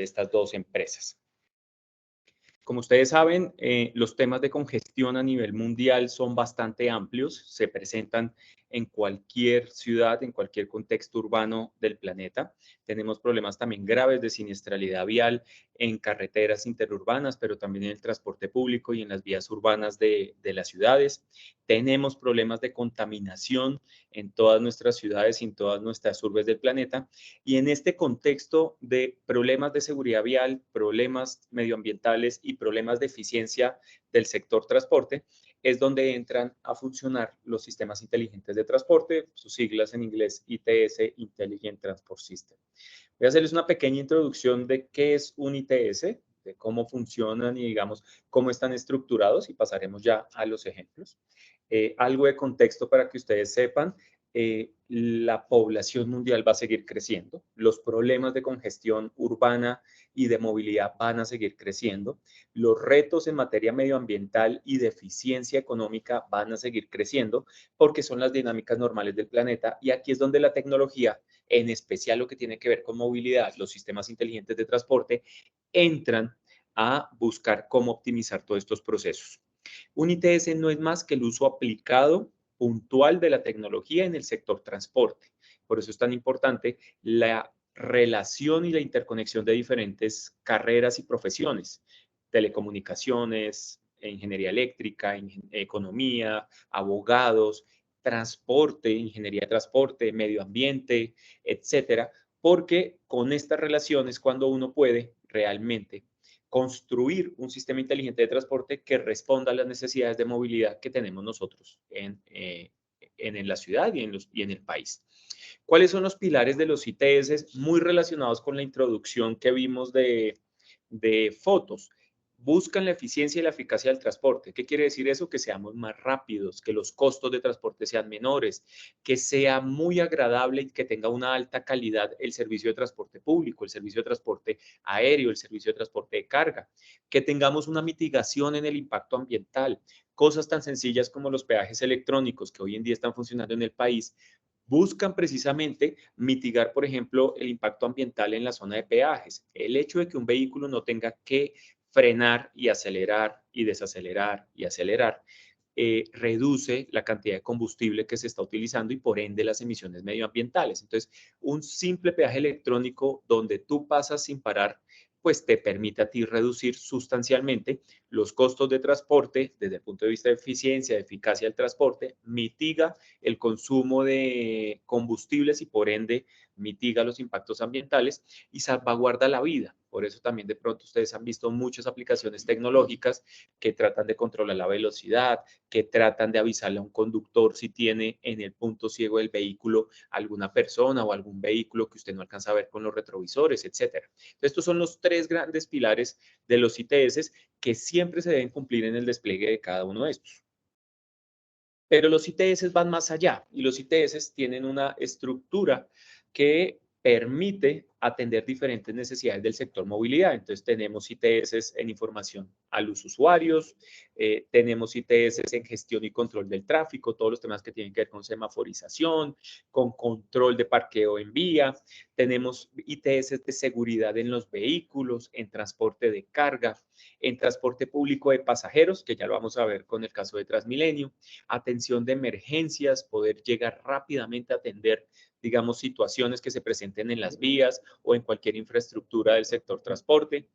de estas dos empresas. Como ustedes saben, los temas de congestión a nivel mundial son bastante amplios, se presentan en cualquier ciudad, en cualquier contexto urbano del planeta. Tenemos problemas también graves de siniestralidad vial en carreteras interurbanas, pero también en el transporte público y en las vías urbanas de las ciudades. Tenemos problemas de contaminación en todas nuestras ciudades y en todas nuestras urbes del planeta. Y en este contexto de problemas de seguridad vial, problemas medioambientales y problemas de eficiencia del sector transporte, es donde entran a funcionar los sistemas inteligentes de transporte, sus siglas en inglés ITS, Intelligent Transport System. Voy a hacerles una pequeña introducción de qué es un ITS, de cómo funcionan y digamos cómo están estructurados y pasaremos ya a los ejemplos. Algo de contexto para que ustedes sepan. La población mundial va a seguir creciendo, los problemas de congestión urbana y de movilidad van a seguir creciendo, los retos en materia medioambiental y de eficiencia económica van a seguir creciendo porque son las dinámicas normales del planeta y aquí es donde la tecnología, en especial lo que tiene que ver con movilidad, los sistemas inteligentes de transporte, entran a buscar cómo optimizar todos estos procesos. Un ITS no es más que el uso aplicado puntual de la tecnología en el sector transporte. Por eso es tan importante la relación y la interconexión de diferentes carreras y profesiones, telecomunicaciones, ingeniería eléctrica, economía, abogados, transporte, ingeniería de transporte, medio ambiente, etcétera, porque con estas relaciones cuando uno puede realmente construir un sistema inteligente de transporte que responda a las necesidades de movilidad que tenemos nosotros en la ciudad y en el país. ¿Cuáles son los pilares de los ITS? Muy relacionados con la introducción que vimos de fotos. Buscan la eficiencia y la eficacia del transporte. ¿Qué quiere decir eso? Que seamos más rápidos, que los costos de transporte sean menores, que sea muy agradable y que tenga una alta calidad el servicio de transporte público, el servicio de transporte aéreo, el servicio de transporte de carga, que tengamos una mitigación en el impacto ambiental. Cosas tan sencillas como los peajes electrónicos que hoy en día están funcionando en el país buscan precisamente mitigar, por ejemplo, el impacto ambiental en la zona de peajes. El hecho de que un vehículo no tenga que frenar y acelerar y desacelerar y acelerar, reduce la cantidad de combustible que se está utilizando y por ende las emisiones medioambientales. Entonces, un simple peaje electrónico donde tú pasas sin parar, pues te permite a ti reducir sustancialmente los costos de transporte desde el punto de vista de eficiencia, de eficacia del transporte, mitiga el consumo de combustibles y por ende mitiga los impactos ambientales y salvaguarda la vida. Por eso también de pronto ustedes han visto muchas aplicaciones tecnológicas que tratan de controlar la velocidad, que tratan de avisarle a un conductor si tiene en el punto ciego del vehículo alguna persona o algún vehículo que usted no alcanza a ver con los retrovisores, etcétera. Estos son los tres grandes pilares de los ITS que siempre se deben cumplir en el despliegue de cada uno de estos. Pero los ITS van más allá y los ITS tienen una estructura que permite atender diferentes necesidades del sector movilidad. Entonces tenemos ITS en información a los usuarios, tenemos ITS en gestión y control del tráfico, todos los temas que tienen que ver con semaforización, con control de parqueo en vía, tenemos ITS de seguridad en los vehículos, en transporte de carga, en transporte público de pasajeros, que ya lo vamos a ver con el caso de Transmilenio, atención de emergencias, poder llegar rápidamente a atender, digamos, situaciones que se presenten en las vías o en cualquier infraestructura del sector transporte.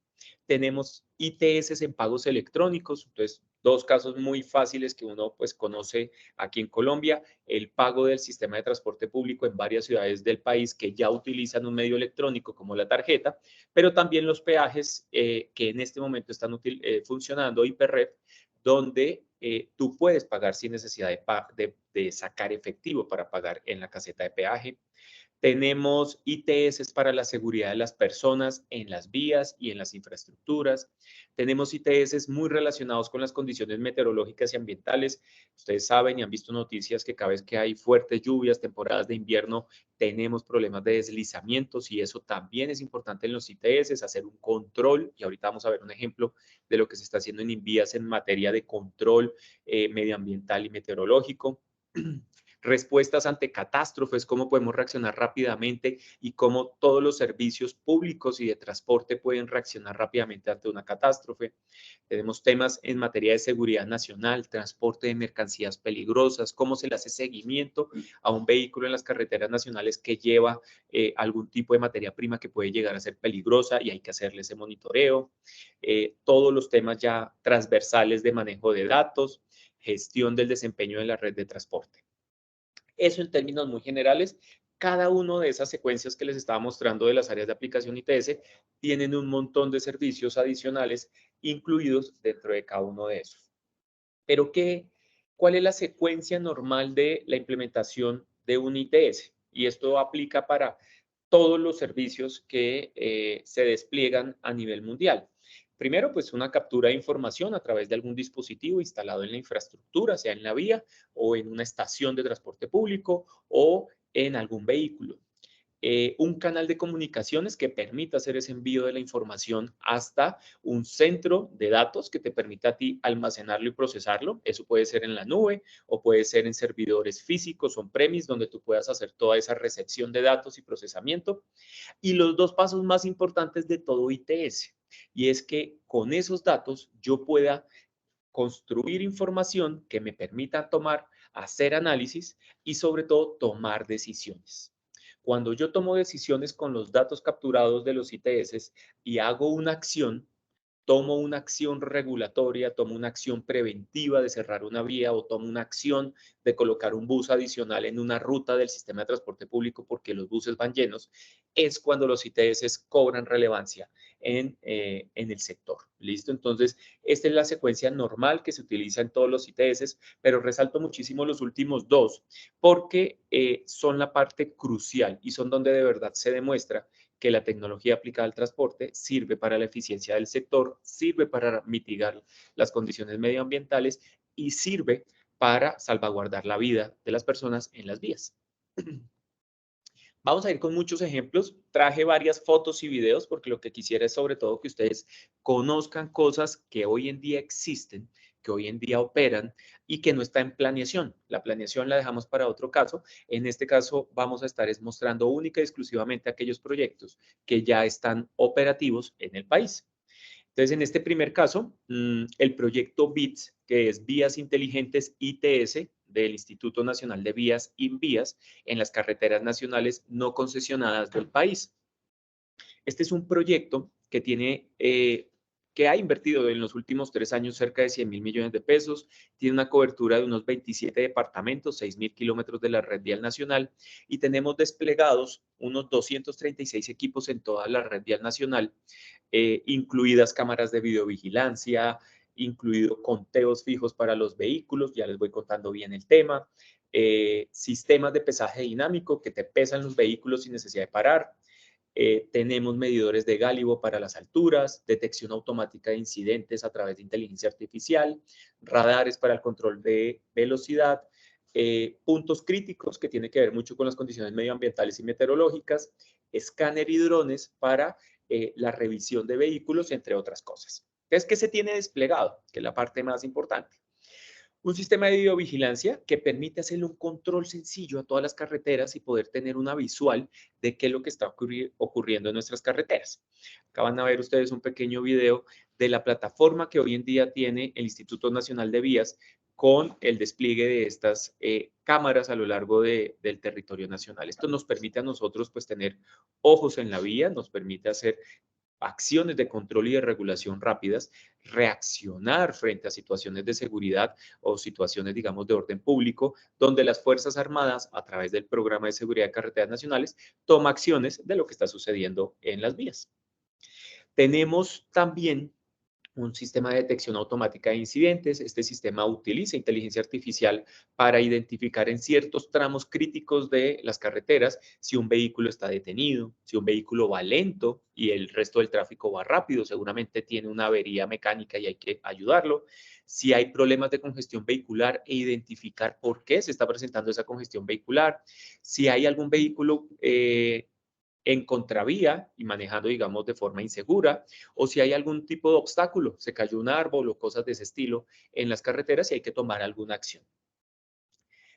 Tenemos ITS en pagos electrónicos, entonces dos casos muy fáciles que uno pues conoce aquí en Colombia, el pago del sistema de transporte público en varias ciudades del país que ya utilizan un medio electrónico como la tarjeta, pero también los peajes que en este momento están funcionando, Hiperred, donde tú puedes pagar sin necesidad de sacar efectivo para pagar en la caseta de peaje. Tenemos ITS para la seguridad de las personas en las vías y en las infraestructuras. Tenemos ITS muy relacionados con las condiciones meteorológicas y ambientales. Ustedes saben y han visto noticias que cada vez que hay fuertes lluvias, temporadas de invierno, tenemos problemas de deslizamientos y eso también es importante en los ITS, hacer un control. Y ahorita vamos a ver un ejemplo de lo que se está haciendo en Invías en materia de control medioambiental y meteorológico. respuestas ante catástrofes, cómo podemos reaccionar rápidamente y cómo todos los servicios públicos y de transporte pueden reaccionar rápidamente ante una catástrofe. Tenemos temas en materia de seguridad nacional, transporte de mercancías peligrosas, cómo se le hace seguimiento a un vehículo en las carreteras nacionales que lleva algún tipo de materia prima que puede llegar a ser peligrosa y hay que hacerle ese monitoreo. Todos los temas ya transversales de manejo de datos, gestión del desempeño de la red de transporte. Eso en términos muy generales. Cada una de esas secuencias que les estaba mostrando de las áreas de aplicación ITS tienen un montón de servicios adicionales incluidos dentro de cada uno de esos. Pero ¿cuál es la secuencia normal de la implementación de un ITS? Y esto aplica para todos los servicios que se despliegan a nivel mundial. Primero, pues una captura de información a través de algún dispositivo instalado en la infraestructura, sea en la vía o en una estación de transporte público o en algún vehículo. Un canal de comunicaciones que permita hacer ese envío de la información hasta un centro de datos que te permita a ti almacenarlo y procesarlo. Eso puede ser en la nube o puede ser en servidores físicos on-premise donde tú puedas hacer toda esa recepción de datos y procesamiento. Y los dos pasos más importantes de todo ITS, y es que con esos datos yo pueda construir información que me permita hacer análisis y sobre todo tomar decisiones. Cuando yo tomo decisiones con los datos capturados de los ITS y hago una acción, tomo una acción regulatoria, tomo una acción preventiva de cerrar una vía o tomo una acción de colocar un bus adicional en una ruta del sistema de transporte público porque los buses van llenos, es cuando los ITS cobran relevancia en el sector. ¿Listo? Entonces, esta es la secuencia normal que se utiliza en todos los ITS, pero resalto muchísimo los últimos dos porque son la parte crucial y son donde de verdad se demuestra que la tecnología aplicada al transporte sirve para la eficiencia del sector, sirve para mitigar las condiciones medioambientales y sirve para salvaguardar la vida de las personas en las vías. Vamos a ir con muchos ejemplos. Traje varias fotos y videos porque lo que quisiera es sobre todo que ustedes conozcan cosas que hoy en día existen, que hoy en día operan y que no está en planeación. La planeación la dejamos para otro caso. En este caso vamos a estar mostrando única y exclusivamente aquellos proyectos que ya están operativos en el país. Entonces, en este primer caso, el proyecto BITS, que es Vías Inteligentes ITS del Instituto Nacional de Vías, INVÍAS, en las carreteras nacionales no concesionadas del país. Este es un proyecto que que ha invertido en los últimos 3 años cerca de 100.000 millones de pesos, tiene una cobertura de unos 27 departamentos, 6.000 kilómetros de la red vial nacional y tenemos desplegados unos 236 equipos en toda la red vial nacional, incluidas cámaras de videovigilancia, incluido conteos fijos para los vehículos, ya les voy contando bien el tema, sistemas de pesaje dinámico que te pesan los vehículos sin necesidad de parar. Tenemos medidores de gálibo para las alturas, detección automática de incidentes a través de inteligencia artificial, radares para el control de velocidad, puntos críticos que tienen que ver mucho con las condiciones medioambientales y meteorológicas, escáner y drones para la revisión de vehículos, entre otras cosas. Entonces, ¿qué se tiene desplegado? Que es la parte más importante. Un sistema de videovigilancia que permite hacerle un control sencillo a todas las carreteras y poder tener una visual de qué es lo que está ocurriendo en nuestras carreteras. Acá van a ver ustedes un pequeño video de la plataforma que hoy en día tiene el Instituto Nacional de Vías con el despliegue de estas cámaras a lo largo del territorio nacional. Esto nos permite a nosotros pues tener ojos en la vía, nos permite hacer acciones de control y de regulación rápidas, reaccionar frente a situaciones de seguridad o situaciones, digamos, de orden público, donde las Fuerzas Armadas, a través del Programa de Seguridad de Carreteras Nacionales, toma acciones de lo que está sucediendo en las vías. Tenemos también un sistema de detección automática de incidentes. Este sistema utiliza inteligencia artificial para identificar en ciertos tramos críticos de las carreteras si un vehículo está detenido, si un vehículo va lento y el resto del tráfico va rápido, seguramente tiene una avería mecánica y hay que ayudarlo. Si hay problemas de congestión vehicular e identificar por qué se está presentando esa congestión vehicular. Si hay algún vehículo en contravía y manejando, digamos, de forma insegura, o si hay algún tipo de obstáculo, se cayó un árbol o cosas de ese estilo en las carreteras y hay que tomar alguna acción.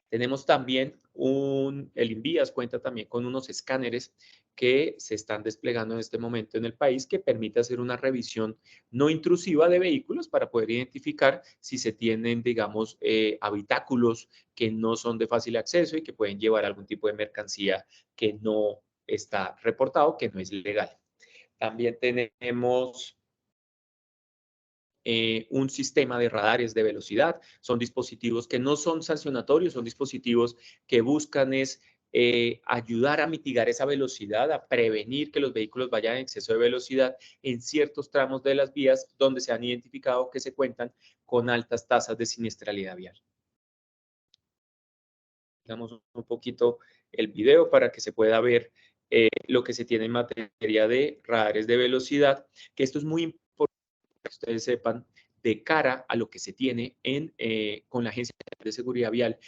Tenemos también el Invías cuenta también con unos escáneres que se están desplegando en este momento en el país que permite hacer una revisión no intrusiva de vehículos para poder identificar si se tienen, digamos, habitáculos que no son de fácil acceso y que pueden llevar algún tipo de mercancía que no está reportado, que no es legal. También tenemos un sistema de radares de velocidad. Son dispositivos que no son sancionatorios, son dispositivos que buscan ayudar a mitigar esa velocidad, a prevenir que los vehículos vayan en exceso de velocidad en ciertos tramos de las vías donde se han identificado que se cuentan con altas tasas de siniestralidad vial. Damos un poquito el video para que se pueda ver lo que se tiene en materia de radares de velocidad, que esto es muy importante que ustedes sepan de cara a lo que se tiene con la Agencia de Seguridad Vial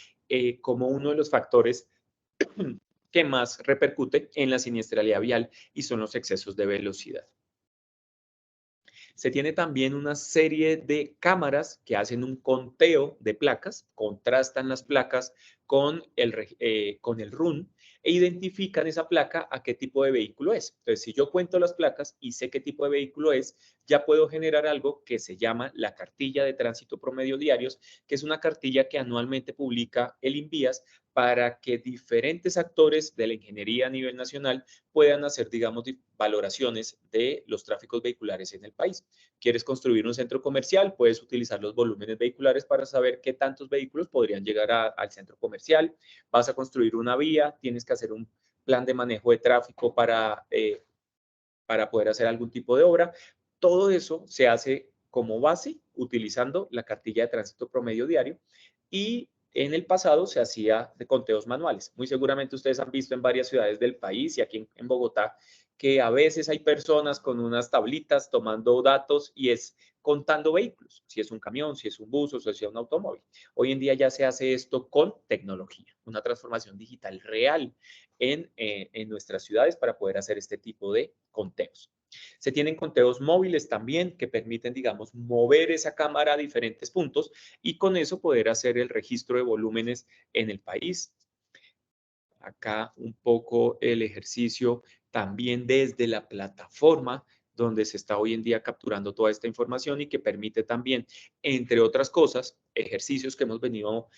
como uno de los factores que más repercute en la siniestralidad vial y son los excesos de velocidad. Se tiene también una serie de cámaras que hacen un conteo de placas, contrastan las placas con el RUN e identifican esa placa a qué tipo de vehículo es. Entonces, si yo cuento las placas y sé qué tipo de vehículo es, ya puedo generar algo que se llama la cartilla de tránsito promedio diarios, que es una cartilla que anualmente publica el INVIAS para que diferentes actores de la ingeniería a nivel nacional puedan hacer, digamos, valoraciones de los tráficos vehiculares en el país. ¿Quieres construir un centro comercial? Puedes utilizar los volúmenes vehiculares para saber qué tantos vehículos podrían llegar al centro comercial. Vas a construir una vía, tienes que hacer un plan de manejo de tráfico para poder hacer algún tipo de obra. Todo eso se hace como base utilizando la cartilla de tránsito promedio diario y en el pasado se hacía de conteos manuales. Muy seguramente ustedes han visto en varias ciudades del país y aquí en Bogotá que a veces hay personas con unas tablitas tomando datos y es contando vehículos, si es un camión, si es un bus o si es un automóvil. Hoy en día ya se hace esto con tecnología, una transformación digital real en nuestras ciudades para poder hacer este tipo de conteos. Se tienen conteos móviles también que permiten, digamos, mover esa cámara a diferentes puntos y con eso poder hacer el registro de volúmenes en el país. Acá un poco el ejercicio también desde la plataforma donde se está hoy en día capturando toda esta información y que permite también, entre otras cosas, ejercicios que hemos venido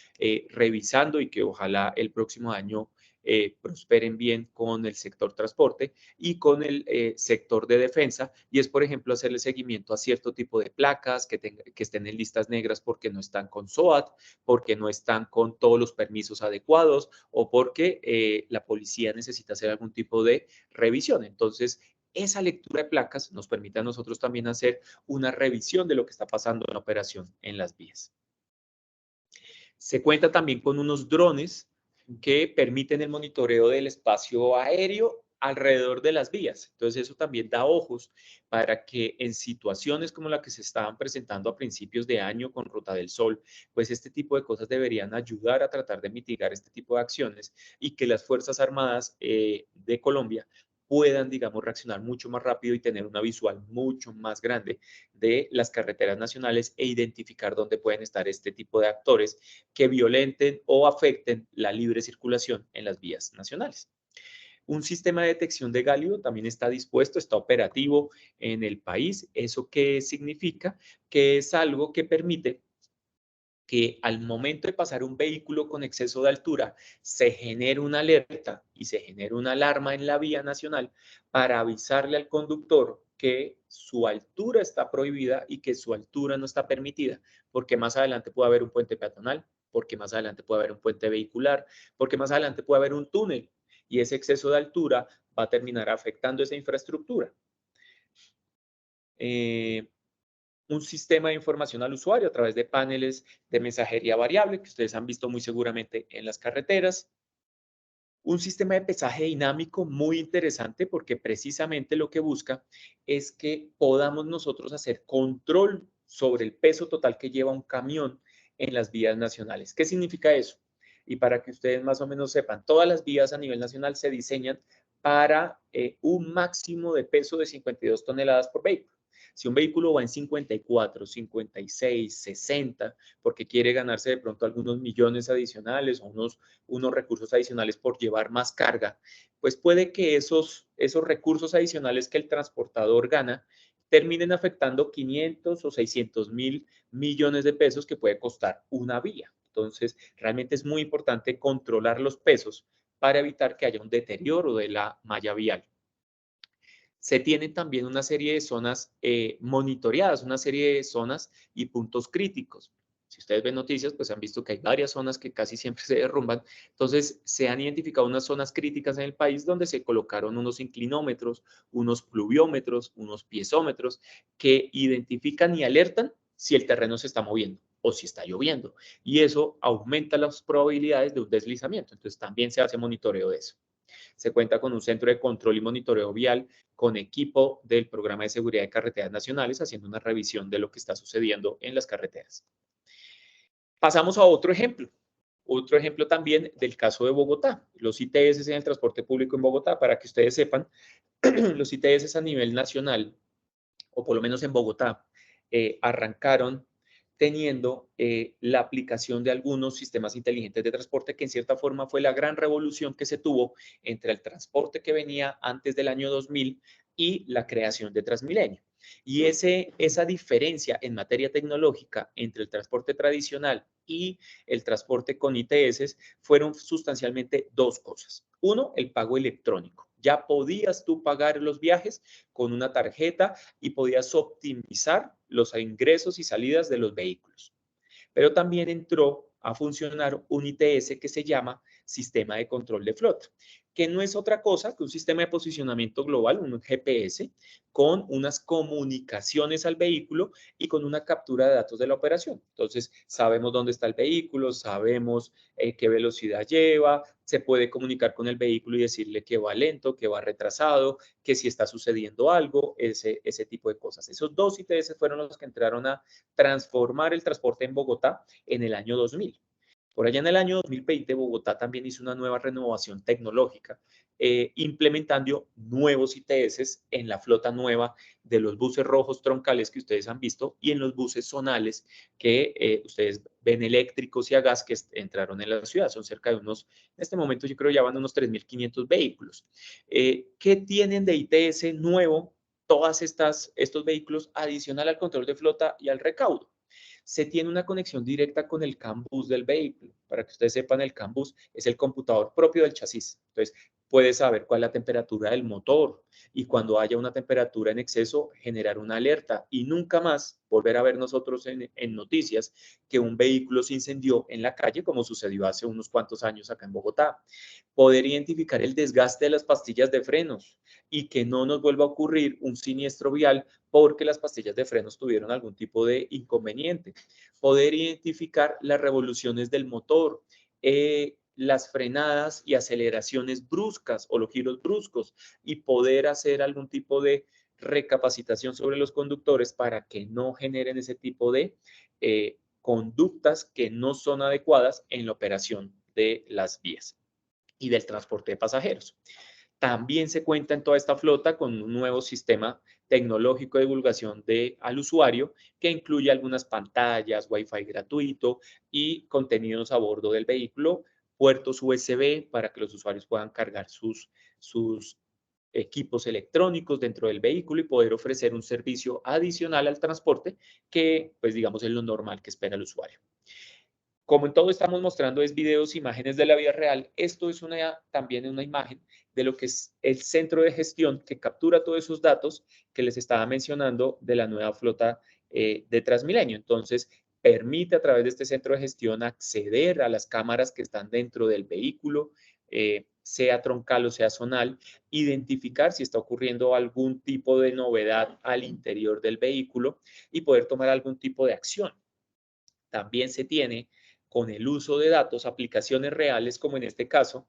revisando y que ojalá el próximo año prosperen bien con el sector transporte y con el sector de defensa, y es, por ejemplo, hacerle seguimiento a cierto tipo de placas que estén en listas negras porque no están con SOAT, porque no están con todos los permisos adecuados o porque la policía necesita hacer algún tipo de revisión. Entonces, esa lectura de placas nos permite a nosotros también hacer una revisión de lo que está pasando en la operación en las vías. Se cuenta también con unos drones que permiten el monitoreo del espacio aéreo alrededor de las vías. Entonces, eso también da ojos para que en situaciones como la que se estaban presentando a principios de año con Ruta del Sol, pues este tipo de cosas deberían ayudar a tratar de mitigar este tipo de acciones y que las Fuerzas Armadas de Colombia puedan, digamos, reaccionar mucho más rápido y tener una visual mucho más grande de las carreteras nacionales e identificar dónde pueden estar este tipo de actores que violenten o afecten la libre circulación en las vías nacionales. Un sistema de detección de gálido también está dispuesto, está operativo en el país. ¿Eso qué significa? Que es algo que permite que al momento de pasar un vehículo con exceso de altura se genere una alerta y se genere una alarma en la vía nacional para avisarle al conductor que su altura está prohibida y que su altura no está permitida, porque más adelante puede haber un puente peatonal, porque más adelante puede haber un puente vehicular, porque más adelante puede haber un túnel y ese exceso de altura va a terminar afectando esa infraestructura. Un sistema de información al usuario a través de paneles de mensajería variable que ustedes han visto muy seguramente en las carreteras. Un sistema de pesaje dinámico muy interesante porque precisamente lo que busca es que podamos nosotros hacer control sobre el peso total que lleva un camión en las vías nacionales. ¿Qué significa eso? Y para que ustedes más o menos sepan, todas las vías a nivel nacional se diseñan para un máximo de peso de 52 toneladas por vehículo. Si un vehículo va en 54, 56, 60, porque quiere ganarse de pronto algunos millones adicionales o unos recursos adicionales por llevar más carga, pues puede que esos recursos adicionales que el transportador gana terminen afectando 500 o 600.000 millones de pesos que puede costar una vía. Entonces, realmente es muy importante controlar los pesos para evitar que haya un deterioro de la malla vial. Se tienen también una serie de zonas monitoreadas, una serie de zonas y puntos críticos. Si ustedes ven noticias, pues han visto que hay varias zonas que casi siempre se derrumban. Entonces, se han identificado unas zonas críticas en el país donde se colocaron unos inclinómetros, unos pluviómetros, unos piezómetros que identifican y alertan si el terreno se está moviendo o si está lloviendo. Y eso aumenta las probabilidades de un deslizamiento. Entonces, también se hace monitoreo de eso. Se cuenta con un centro de control y monitoreo vial con equipo del Programa de Seguridad de Carreteras Nacionales haciendo una revisión de lo que está sucediendo en las carreteras. Pasamos a otro ejemplo. Otro ejemplo también del caso de Bogotá. Los ITS en el transporte público en Bogotá, para que ustedes sepan, los ITS a nivel nacional, o por lo menos en Bogotá, arrancaron teniendo la aplicación de algunos sistemas inteligentes de transporte, que en cierta forma fue la gran revolución que se tuvo entre el transporte que venía antes del año 2000 y la creación de Transmilenio. Y esa diferencia en materia tecnológica entre el transporte tradicional y el transporte con ITS fueron sustancialmente dos cosas. Uno, el pago electrónico. Ya podías tú pagar los viajes con una tarjeta y podías optimizar los ingresos y salidas de los vehículos. Pero también entró a funcionar un ITS que se llama Sistema de Control de Flota, que no es otra cosa que un sistema de posicionamiento global, un GPS, con unas comunicaciones al vehículo y con una captura de datos de la operación. Entonces, sabemos dónde está el vehículo, sabemos qué velocidad lleva, se puede comunicar con el vehículo y decirle que va lento, que va retrasado, que si está sucediendo algo, ese tipo de cosas. Esos dos ITS fueron los que entraron a transformar el transporte en Bogotá en el año 2000. Por allá en el año 2020, Bogotá también hizo una nueva renovación tecnológica, implementando nuevos ITS en la flota nueva de los buses rojos troncales que ustedes han visto y en los buses zonales que ustedes ven eléctricos y a gas que entraron en la ciudad. Son cerca de unos, en este momento yo creo ya van unos 3.500 vehículos. ¿Qué tienen de ITS nuevo todas estos vehículos adicional al control de flota y al recaudo? Se tiene una conexión directa con el CAN bus del vehículo. Para que ustedes sepan, el CAN bus es el computador propio del chasis. Entonces, puedes saber cuál es la temperatura del motor y cuando haya una temperatura en exceso, generar una alerta y nunca más volver a ver nosotros en noticias que un vehículo se incendió en la calle, como sucedió hace unos cuantos años acá en Bogotá. Poder identificar el desgaste de las pastillas de frenos y que no nos vuelva a ocurrir un siniestro vial porque las pastillas de frenos tuvieron algún tipo de inconveniente. Poder identificar las revoluciones del motor, las frenadas y aceleraciones bruscas o los giros bruscos y poder hacer algún tipo de recapacitación sobre los conductores para que no generen ese tipo de conductas que no son adecuadas en la operación de las vías y del transporte de pasajeros. También se cuenta en toda esta flota con un nuevo sistema tecnológico de divulgación al usuario que incluye algunas pantallas, Wi-Fi gratuito y contenidos a bordo del vehículo, puertos USB para que los usuarios puedan cargar sus equipos electrónicos dentro del vehículo y poder ofrecer un servicio adicional al transporte que, pues digamos, es lo normal que espera el usuario. Como en todo estamos mostrando es videos, imágenes de la vida real, esto es también una imagen de lo que es el centro de gestión que captura todos esos datos que les estaba mencionando de la nueva flota de Transmilenio. Entonces, permite a través de este centro de gestión acceder a las cámaras que están dentro del vehículo, sea troncal o sea zonal, identificar si está ocurriendo algún tipo de novedad al interior del vehículo y poder tomar algún tipo de acción. También se tiene con el uso de datos, aplicaciones reales, como en este caso,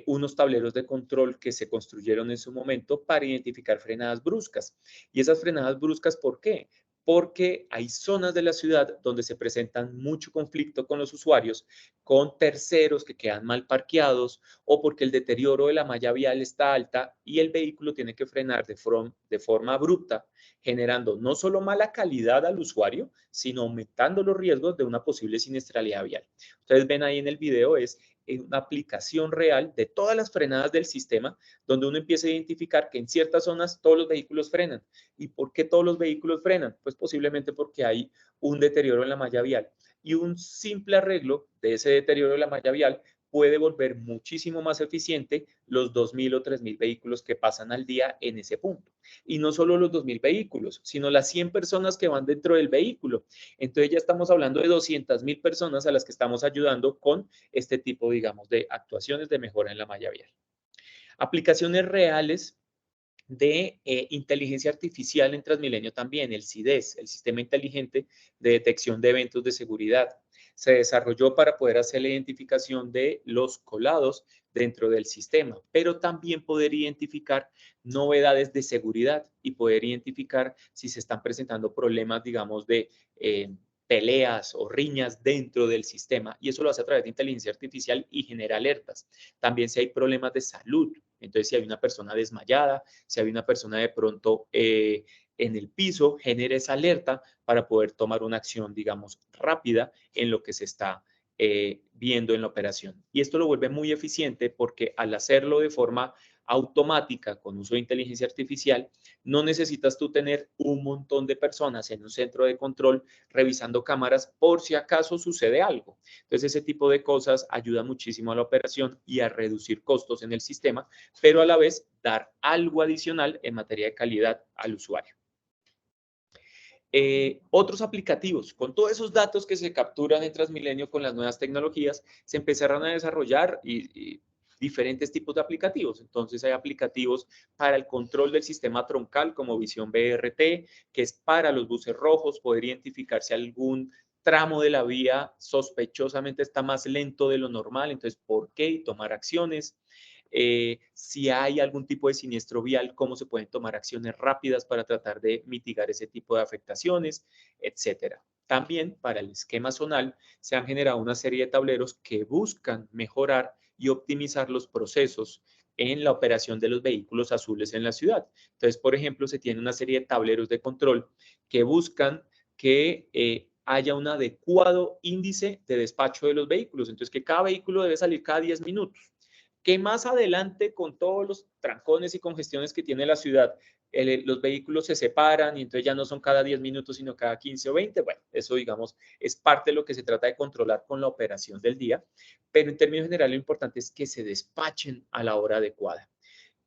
unos tableros de control que se construyeron en su momento para identificar frenadas bruscas. Y esas frenadas bruscas, ¿por qué? porque hay zonas de la ciudad donde se presentan mucho conflicto con los usuarios, con terceros que quedan mal parqueados o porque el deterioro de la malla vial está alta y el vehículo tiene que frenar de forma abrupta, generando no solo mala calidad al usuario, sino aumentando los riesgos de una posible siniestralidad vial. Ustedes ven ahí en el video es una aplicación real de todas las frenadas del sistema, donde uno empieza a identificar que en ciertas zonas todos los vehículos frenan. ¿Y por qué todos los vehículos frenan? Pues posiblemente porque hay un deterioro en la malla vial. Y un simple arreglo de ese deterioro de la malla vial puede volver muchísimo más eficiente los 2.000 o 3.000 vehículos que pasan al día en ese punto. Y no solo los 2.000 vehículos, sino las 100 personas que van dentro del vehículo. Entonces ya estamos hablando de 200.000 personas a las que estamos ayudando con este tipo, digamos, de actuaciones de mejora en la malla vial. Aplicaciones reales de inteligencia artificial en Transmilenio también, el CIDES, el Sistema Inteligente de Detección de Eventos de Seguridad. Se desarrolló para poder hacer la identificación de los colados dentro del sistema, pero también poder identificar novedades de seguridad y poder identificar si se están presentando problemas, digamos, de peleas o riñas dentro del sistema. Y eso lo hace a través de inteligencia artificial y genera alertas. También si hay problemas de salud, entonces si hay una persona desmayada, si hay una persona de pronto en el piso, genera esa alerta para poder tomar una acción, digamos, rápida en lo que se está viendo en la operación. Y esto lo vuelve muy eficiente porque al hacerlo de forma automática con uso de inteligencia artificial, no necesitas tú tener un montón de personas en un centro de control revisando cámaras por si acaso sucede algo. Entonces, ese tipo de cosas ayuda muchísimo a la operación y a reducir costos en el sistema, pero a la vez dar algo adicional en materia de calidad al usuario. Otros aplicativos, con todos esos datos que se capturan en Transmilenio con las nuevas tecnologías, se empezaron a desarrollar y diferentes tipos de aplicativos. Entonces hay aplicativos para el control del sistema troncal como Visión BRT, que es para los buses rojos, poder identificar si algún tramo de la vía sospechosamente está más lento de lo normal, entonces ¿por qué? Y tomar acciones. Si hay algún tipo de siniestro vial, cómo se pueden tomar acciones rápidas para tratar de mitigar ese tipo de afectaciones, etcétera. También para el esquema zonal se han generado una serie de tableros que buscan mejorar y optimizar los procesos en la operación de los vehículos azules en la ciudad. Entonces, por ejemplo, se tiene una serie de tableros de control que buscan que haya un adecuado índice de despacho de los vehículos. Entonces, que cada vehículo debe salir cada 10 minutos. Que más adelante, con todos los trancones y congestiones que tiene la ciudad, los vehículos se separan y entonces ya no son cada 10 minutos, sino cada 15 o 20. Bueno, eso, digamos, es parte de lo que se trata de controlar con la operación del día, pero en términos generales lo importante es que se despachen a la hora adecuada.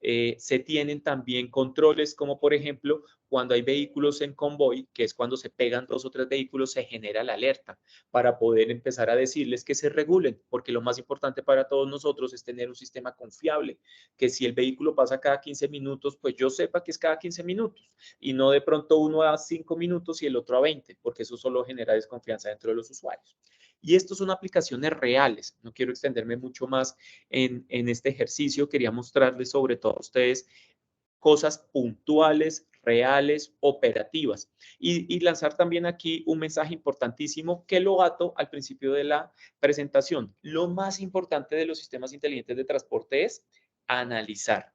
Se tienen también controles como por ejemplo cuando hay vehículos en convoy, que es cuando se pegan 2 o 3 vehículos, se genera la alerta para poder empezar a decirles que se regulen, porque lo más importante para todos nosotros es tener un sistema confiable, que si el vehículo pasa cada 15 minutos, pues yo sepa que es cada 15 minutos y no de pronto uno a 5 minutos y el otro a 20, porque eso solo genera desconfianza dentro de los usuarios. Y estos son aplicaciones reales. No quiero extenderme mucho más en este ejercicio. Quería mostrarles sobre todo a ustedes cosas puntuales, reales, operativas. Y lanzar también aquí un mensaje importantísimo que lo ato al principio de la presentación. Lo más importante de los sistemas inteligentes de transporte es analizar.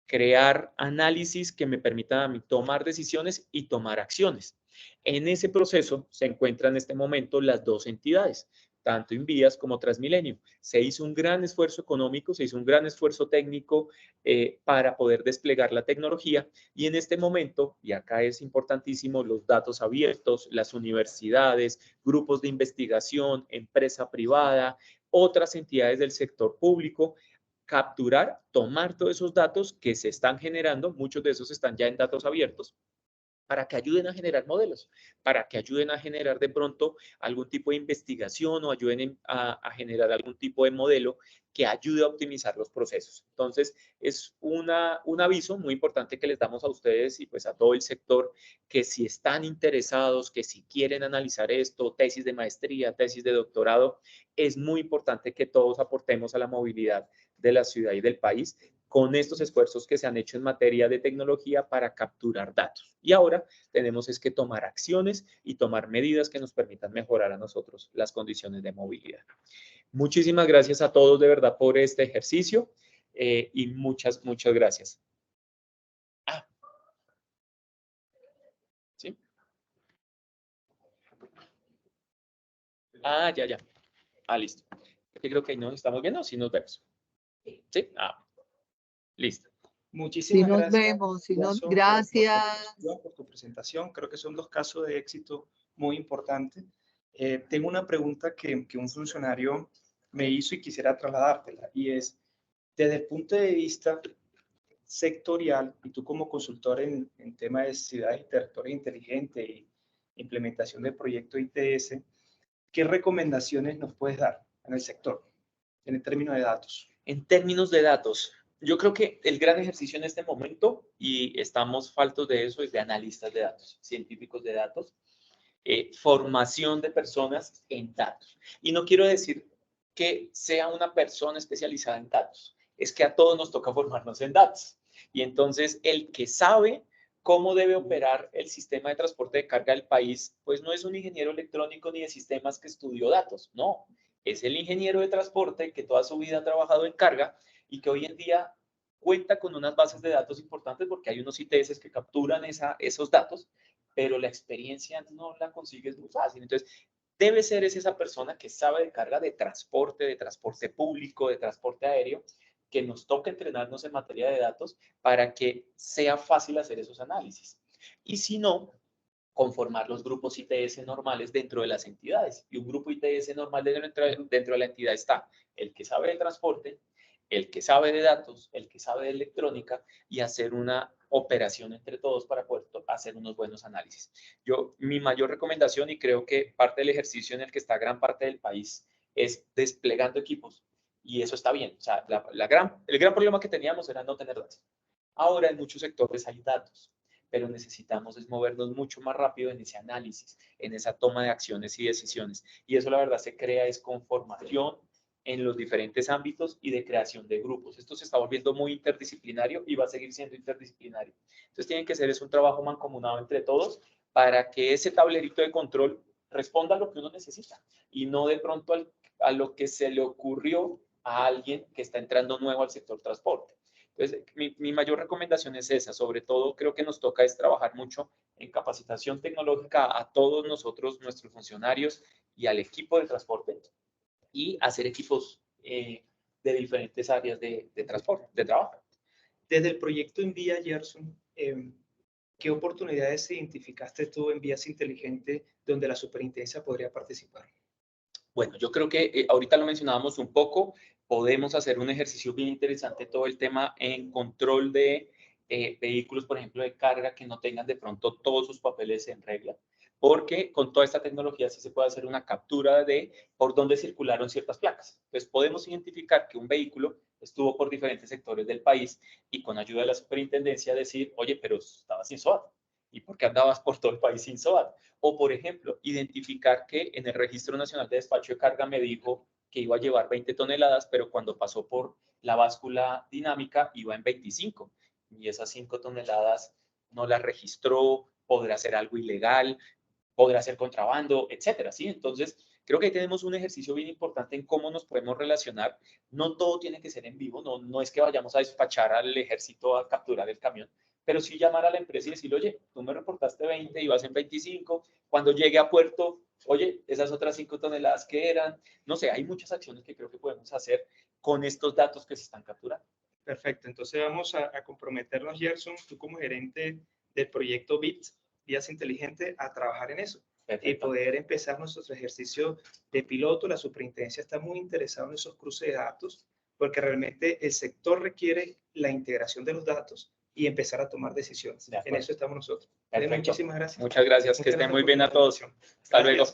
Crear análisis que me permitan a mí tomar decisiones y tomar acciones. En ese proceso se encuentran en este momento las dos entidades, tanto Invías como Transmilenio. Se hizo un gran esfuerzo económico, se hizo un gran esfuerzo técnico para poder desplegar la tecnología y en este momento, y acá es importantísimo, los datos abiertos, las universidades, grupos de investigación, empresa privada, otras entidades del sector público, capturar, tomar todos esos datos que se están generando, muchos de esos están ya en datos abiertos, para que ayuden a generar modelos, para que ayuden a generar de pronto algún tipo de investigación o ayuden a generar algún tipo de modelo que ayude a optimizar los procesos. Entonces, es un aviso muy importante que les damos a ustedes y pues a todo el sector, que si están interesados, que si quieren analizar esto, tesis de maestría, tesis de doctorado, es muy importante que todos aportemos a la movilidad de la ciudad y del país con estos esfuerzos que se han hecho en materia de tecnología para capturar datos. Y ahora tenemos es que tomar acciones y tomar medidas que nos permitan mejorar a nosotros las condiciones de movilidad. Muchísimas gracias a todos de verdad por este ejercicio y muchas gracias. ¿Sí? Ya. Listo. Yo creo que ahí nos estamos viendo, sí nos vemos. ¿Sí? Listo. Muchísimas gracias. Sí nos vemos, gracias. Por tu presentación. Creo que son 2 casos de éxito muy importantes. Tengo una pregunta que un funcionario me hizo y quisiera trasladártela, y es, desde el punto de vista sectorial, y tú como consultor en temas de ciudades y territorios inteligentes y implementación de proyectos ITS, ¿qué recomendaciones nos puedes dar en el sector, en el término de datos? En términos de datos, yo creo que el gran ejercicio en este momento, y estamos faltos de eso, es de analistas de datos, científicos de datos, formación de personas en datos. Y no quiero decir que sea una persona especializada en datos, es que a todos nos toca formarnos en datos. Y entonces el que sabe cómo debe operar el sistema de transporte de carga del país, pues no es un ingeniero electrónico ni de sistemas que estudió datos, no. Es el ingeniero de transporte que toda su vida ha trabajado en carga y que hoy en día cuenta con unas bases de datos importantes porque hay unos ITS que capturan esos datos, pero la experiencia no la consigues muy fácil. Entonces, debe ser esa persona que sabe de carga de transporte público, de transporte aéreo, que nos toca entrenarnos en materia de datos para que sea fácil hacer esos análisis. Y si no, conformar los grupos ITS normales dentro de las entidades. Y un grupo ITS normal dentro de la entidad está el que sabe de transporte, el que sabe de datos, el que sabe de electrónica y hacer una operación entre todos para poder hacer unos buenos análisis. Mi mayor recomendación, y creo que parte del ejercicio en el que está gran parte del país, es desplegando equipos. Y eso está bien. O sea, el gran problema que teníamos era no tener datos. Ahora en muchos sectores hay datos, pero necesitamos es movernos mucho más rápido en ese análisis, en esa toma de acciones y decisiones. Y eso la verdad se crea es con formación en los diferentes ámbitos y de creación de grupos. Esto se está volviendo muy interdisciplinario y va a seguir siendo interdisciplinario. Entonces tienen que ser un trabajo mancomunado entre todos para que ese tablerito de control responda a lo que uno necesita y no de pronto a lo que se le ocurrió a alguien que está entrando nuevo al sector transporte. Entonces, mi mayor recomendación es esa. Sobre todo, creo que nos toca es trabajar mucho en capacitación tecnológica a todos nosotros, nuestros funcionarios y al equipo de transporte y hacer equipos de diferentes áreas de transporte, de trabajo. Desde el proyecto Envía, Gerson, ¿qué oportunidades identificaste tú en Vías Inteligentes donde la superintendencia podría participar? Bueno, yo creo que ahorita lo mencionábamos un poco, podemos hacer un ejercicio bien interesante, todo el tema en control de vehículos, por ejemplo, de carga que no tengan de pronto todos sus papeles en regla, porque con toda esta tecnología sí se puede hacer una captura de por dónde circularon ciertas placas. Entonces podemos identificar que un vehículo estuvo por diferentes sectores del país y con ayuda de la superintendencia decir, oye, pero estaba sin SOAT. ¿Y por qué andabas por todo el país sin SOAT? O, por ejemplo, identificar que en el Registro Nacional de Despacho de Carga me dijo que iba a llevar 20 toneladas, pero cuando pasó por la báscula dinámica iba en 25. Y esas 5 toneladas no las registró, podrá ser algo ilegal, podrá ser contrabando, etcétera, ¿sí? Entonces, creo que ahí tenemos un ejercicio bien importante en cómo nos podemos relacionar. No todo tiene que ser en vivo, no es que vayamos a despachar al ejército a capturar el camión, pero sí llamar a la empresa y decirle, oye, tú me reportaste 20 y vas en 25, cuando llegue a puerto, oye, esas otras 5 toneladas que eran, no sé, hay muchas acciones que creo que podemos hacer con estos datos que se están capturando. Perfecto, entonces vamos a comprometernos, Gerson, tú como gerente del proyecto BIT, Vías Inteligentes, a trabajar en eso. Perfecto. Y poder empezar nuestros ejercicios de piloto. La superintendencia está muy interesada en esos cruces de datos, porque realmente el sector requiere la integración de los datos y empezar a tomar decisiones. En eso estamos nosotros. Muchísimas gracias. Muchas gracias, que estén muy bien a todos. Hasta luego.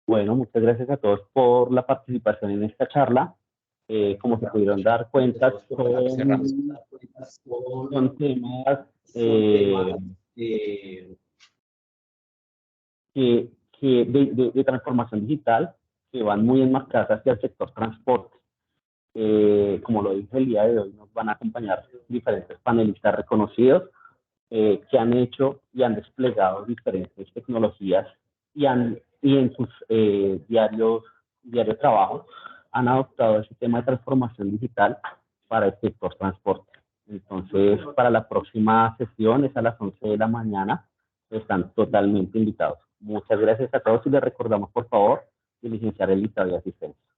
Bueno, muchas gracias a todos por la participación en esta charla. Como se pudieron dar cuenta, son temas de transformación digital que van muy enmarcadas hacia el sector transporte. Como lo dije el día de hoy, nos van a acompañar diferentes panelistas reconocidos que han hecho y han desplegado diferentes tecnologías y en sus diario trabajo han adoptado ese tema de transformación digital para el sector transporte. Entonces, para la próxima sesión, es a las 11 de la mañana, están totalmente invitados. Muchas gracias a todos y les recordamos, por favor, diligenciar el listado de asistencia.